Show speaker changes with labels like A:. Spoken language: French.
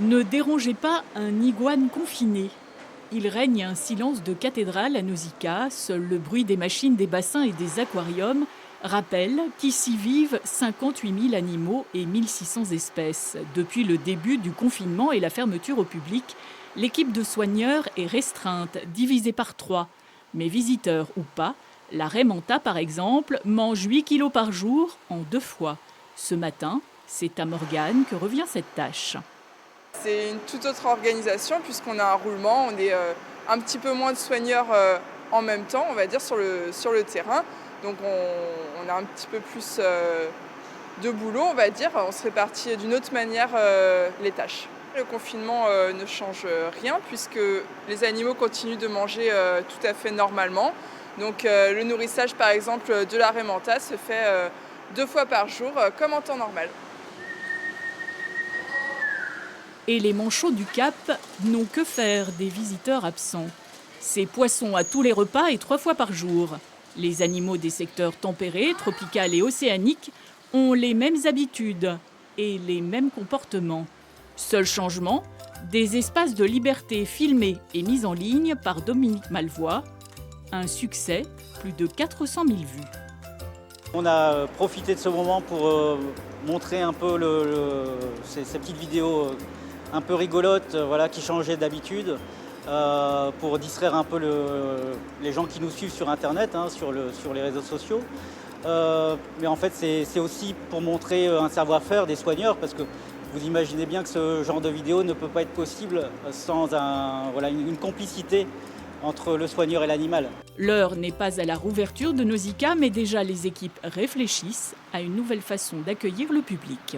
A: Ne dérangez pas un iguane confiné. Il règne un silence de cathédrale à Nausicaa. Seul le bruit des machines, des bassins et des aquariums rappelle qu'ici vivent 58 000 animaux et 1600 espèces. Depuis le début du confinement et la fermeture au public, l'équipe de soigneurs est restreinte, divisée par 3. Mais visiteurs ou pas, la raie manta, par exemple, mange 8 kilos par jour en 2 fois. Ce matin, c'est à Morgane que revient cette tâche.
B: C'est une toute autre organisation puisqu'on a un roulement, on est un petit peu moins de soigneurs en même temps, on va dire, sur le terrain. Donc on a un petit peu plus de boulot, on va dire. On se répartit d'une autre manière les tâches. Le confinement ne change rien puisque les animaux continuent de manger tout à fait normalement. Donc le nourrissage, par exemple, de la raie manta se fait 2 fois par jour, comme en temps normal.
A: Et les manchots du Cap n'ont que faire des visiteurs absents. Ces poissons à tous les repas et 3 fois par jour. Les animaux des secteurs tempérés, tropicaux et océaniques ont les mêmes habitudes et les mêmes comportements. Seul changement, des espaces de liberté filmés et mis en ligne par Dominique Malvois. Un succès, plus de 400 000 vues.
C: On a profité de ce moment pour montrer un peu ces petites vidéos un peu rigolotes, voilà, qui changeaient d'habitude, pour distraire un peu les gens qui nous suivent sur Internet, hein, sur les réseaux sociaux. Mais en fait, c'est aussi pour montrer un savoir-faire des soigneurs, parce que vous imaginez bien que ce genre de vidéo ne peut pas être possible sans une complicité entre le soigneur et l'animal.
A: L'heure n'est pas à la rouverture de Nausicaa, mais déjà les équipes réfléchissent à une nouvelle façon d'accueillir le public.